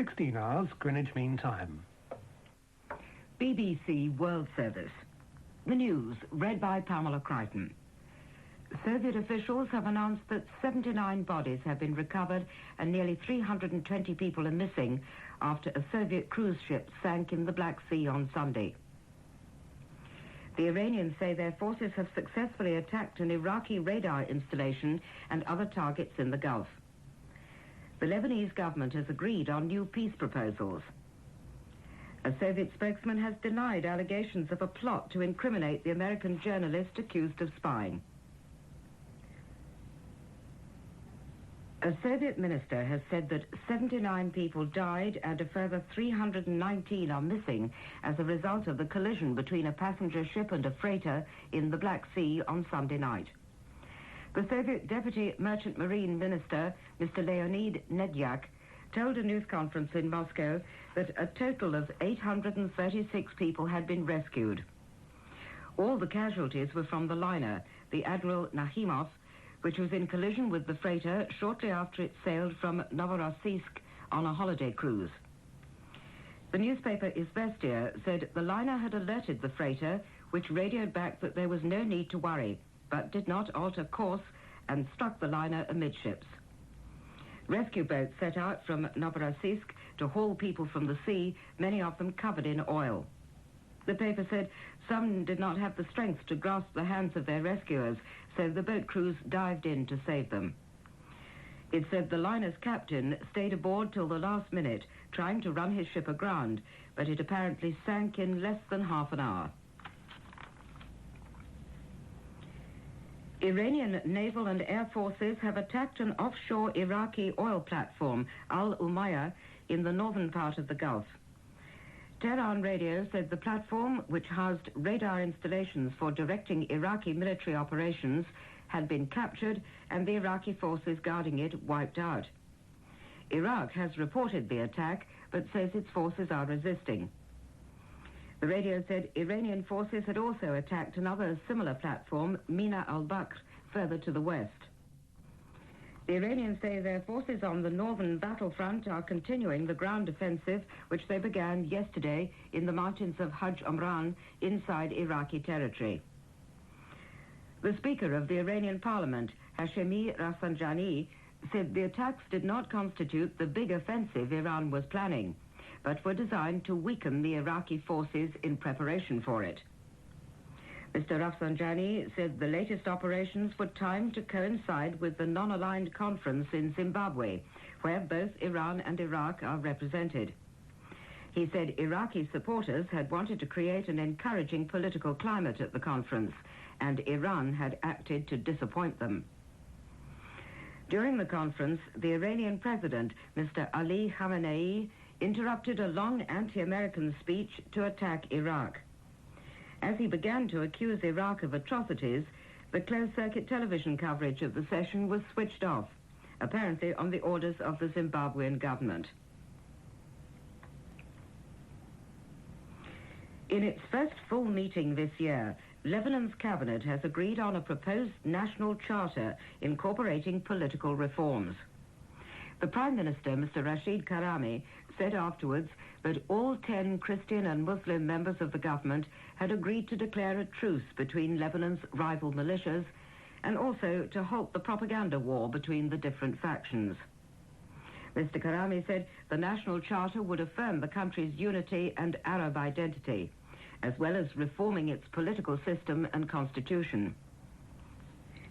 16 hours, Greenwich Mean Time. BBC World Service. The news, read by Pamela Crichton. Soviet officials have announced that 79 bodies have been recovered and nearly 320 people are missing after a Soviet cruise ship sank in the Black Sea on Sunday. The Iranians say their forces have successfully attacked an Iraqi radar installation and other targets in the Gulf. The Lebanese government has agreed on new peace proposals. A Soviet spokesman has denied allegations of a plot to incriminate the American journalist accused of spying. A Soviet minister has said that 79 people died and a further 319 are missing as a result of the collision between a passenger ship and a freighter in the Black Sea on Sunday night. The Soviet Deputy Merchant Marine Minister, Mr. Leonid Nedyak, told a news conference in Moscow that a total of 836 people had been rescued. All the casualties were from the liner, the Admiral Nahimov, which was in collision with the freighter shortly after it sailed from Novorossiysk on a holiday cruise. The newspaper Izvestia said the liner had alerted the freighter, which radioed back that there was no need to worry, but did not alter course and struck the liner amidships. Rescue boats set out from Novorossiysk to haul people from the sea, many of them covered in oil. The paper said some did not have the strength to grasp the hands of their rescuers, so the boat crews dived in to save them. It said the liner's captain stayed aboard till the last minute, trying to run his ship aground, but it apparently sank in less than half an hour. Iranian naval and air forces have attacked an offshore Iraqi oil platform, Al Umayyah, in the northern part of the Gulf. Tehran radio said the platform, which housed radar installations for directing Iraqi military operations, had been captured and the Iraqi forces guarding it wiped out. Iraq has reported the attack, but says its forces are resisting. The radio said Iranian forces had also attacked another similar platform, Mina al-Bakr, further to the west. The Iranians say their forces on the northern battlefront are continuing the ground offensive which they began yesterday in the mountains of Hajj Omran inside Iraqi territory. The Speaker of the Iranian Parliament, Hashemi Rafsanjani, said the attacks did not constitute the big offensive Iran was planning, but were designed to weaken the Iraqi forces in preparation for it. Mr. Rafsanjani said the latest operations were timed to coincide with the non-aligned conference in Zimbabwe, where both Iran and Iraq are represented. He said Iraqi supporters had wanted to create an encouraging political climate at the conference, and Iran had acted to disappoint them. During the conference, the Iranian president, Mr. Ali Khamenei, interrupted a long anti-American speech to attack Iraq. As he began to accuse Iraq of atrocities, the closed-circuit television coverage of the session was switched off, apparently on the orders of the Zimbabwean government. In its first full meeting this year, Lebanon's cabinet has agreed on a proposed national charter incorporating political reforms. The Prime Minister, Mr. Rashid Karami, said afterwards that all 10 Christian and Muslim members of the government had agreed to declare a truce between Lebanon's rival militias and also to halt the propaganda war between the different factions. Mr. Karami said the national charter would affirm the country's unity and Arab identity, as well as reforming its political system and constitution.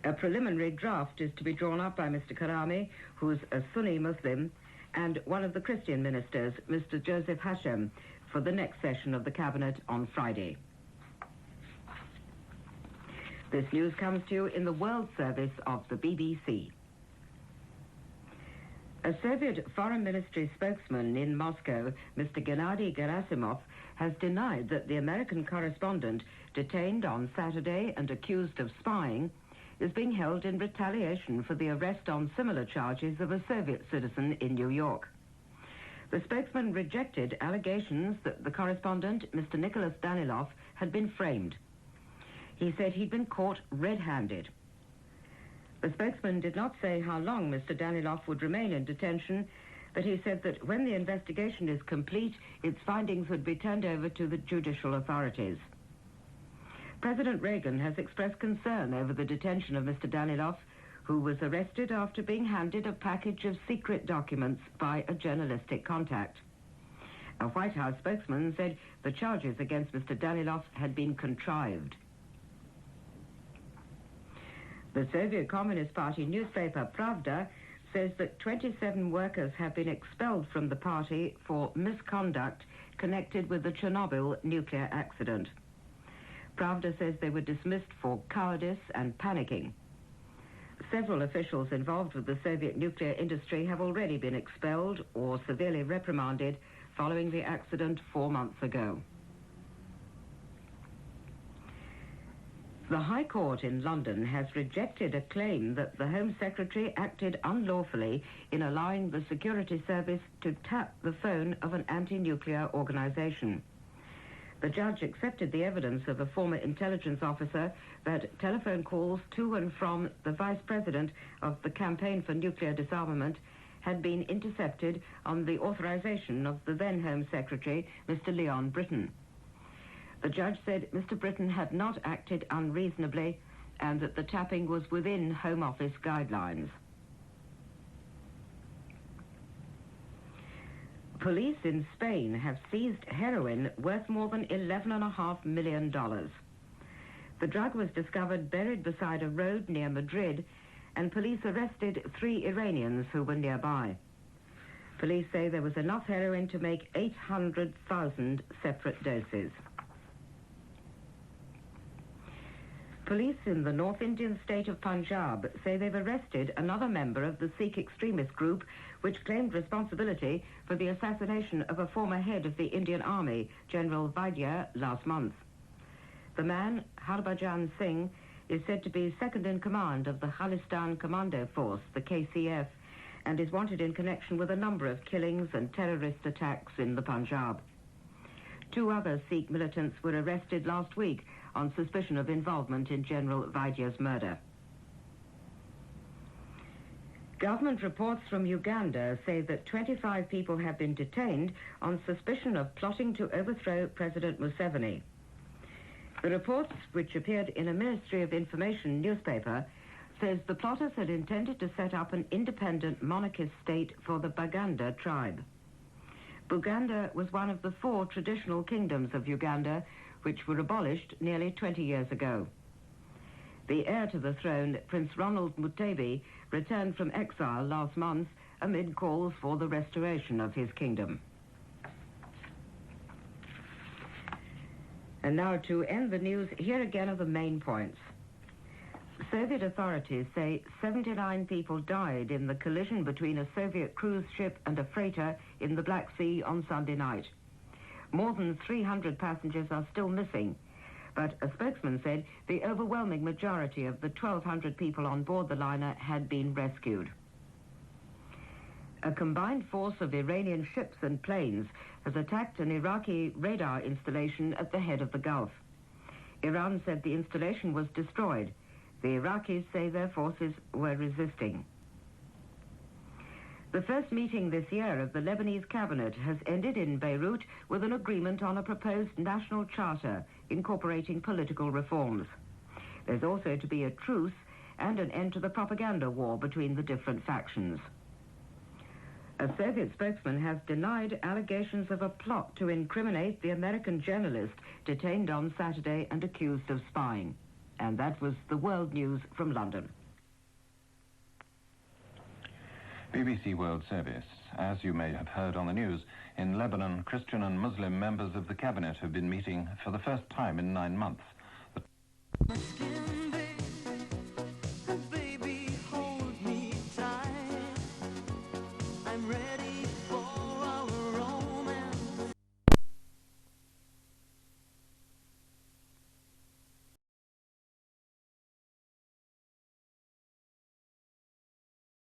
A preliminary draft is to be drawn up by Mr. Karami, who's a Sunni Muslim, and one of the Christian ministers, Mr. Joseph Hashem, for the next session of the cabinet on Friday. This news comes to you in the World Service of the BBC. A Soviet Foreign Ministry spokesman in Moscow, Mr. Gennady Gerasimov, has denied that the American correspondent, detained on Saturday and accused of spying, is being held in retaliation for the arrest on similar charges of a Soviet citizen in New York. The spokesman rejected allegations that the correspondent, Mr. Nicholas Danilov, had been framed. He said he'd been caught red-handed. The spokesman did not say how long Mr. Danilov would remain in detention, but he said that when the investigation is complete, its findings would be turned over to the judicial authorities. President Reagan has expressed concern over the detention of Mr. Danilov, who was arrested after being handed a package of secret documents by a journalistic contact. A White House spokesman said the charges against Mr. Danilov had been contrived. The Soviet Communist Party newspaper Pravda says that 27 workers have been expelled from the party for misconduct connected with the Chernobyl nuclear accident. Pravda says they were dismissed for cowardice and panicking. Several officials involved with the Soviet nuclear industry have already been expelled or severely reprimanded following the accident 4 months ago. The High Court in London has rejected a claim that the Home Secretary acted unlawfully in allowing the security service to tap the phone of an anti-nuclear organisation. The judge accepted the evidence of a former intelligence officer that telephone calls to and from the Vice President of the Campaign for Nuclear Disarmament had been intercepted on the authorization of the then Home Secretary, Mr. Leon Brittan. The judge said Mr. Brittan had not acted unreasonably and that the tapping was within Home Office guidelines. Police in Spain have seized heroin worth more than $11.5 million. The drug was discovered buried beside a road near Madrid, and police arrested 3 Iranians who were nearby. Police say there was enough heroin to make 800,000 separate doses. Police in the North Indian state of Punjab say they've arrested another member of the Sikh extremist group which claimed responsibility for the assassination of a former head of the Indian Army, General Vaidya, last month. The man, Harbhajan Singh, is said to be second in command of the Khalistan Commando Force, the KCF, and is wanted in connection with a number of killings and terrorist attacks in the Punjab. 2 other Sikh militants were arrested last week on suspicion of involvement in General Vaidya's murder. Government reports from Uganda say that 25 people have been detained on suspicion of plotting to overthrow President Museveni. The reports, which appeared in a Ministry of Information newspaper, says the plotters had intended to set up an independent monarchist state for the Baganda tribe. Buganda was one of the 4 traditional kingdoms of Uganda, which were abolished nearly 20 years ago. The heir to the throne, Prince Ronald Mutebi, returned from exile last month amid calls for the restoration of his kingdom. And now to end the news, here again are the main points. Soviet authorities say 79 people died in the collision between a Soviet cruise ship and a freighter in the Black Sea on Sunday night. More than 300 passengers are still missing, but a spokesman said the overwhelming majority of the 1,200 people on board the liner had been rescued. A combined force of Iranian ships and planes has attacked an Iraqi radar installation at the head of the Gulf. Iran said the installation was destroyed. The Iraqis say their forces were resisting. The first meeting this year of the Lebanese cabinet has ended in Beirut with an agreement on a proposed national charter incorporating political reforms. There's also to be a truce and an end to the propaganda war between the different factions. A Soviet spokesman has denied allegations of a plot to incriminate the American journalist detained on Saturday and accused of spying. And that was the World News from London. BBC World Service. As you may have heard on the news, in Lebanon, Christian and Muslim members of the cabinet have been meeting for the first time in 9 months.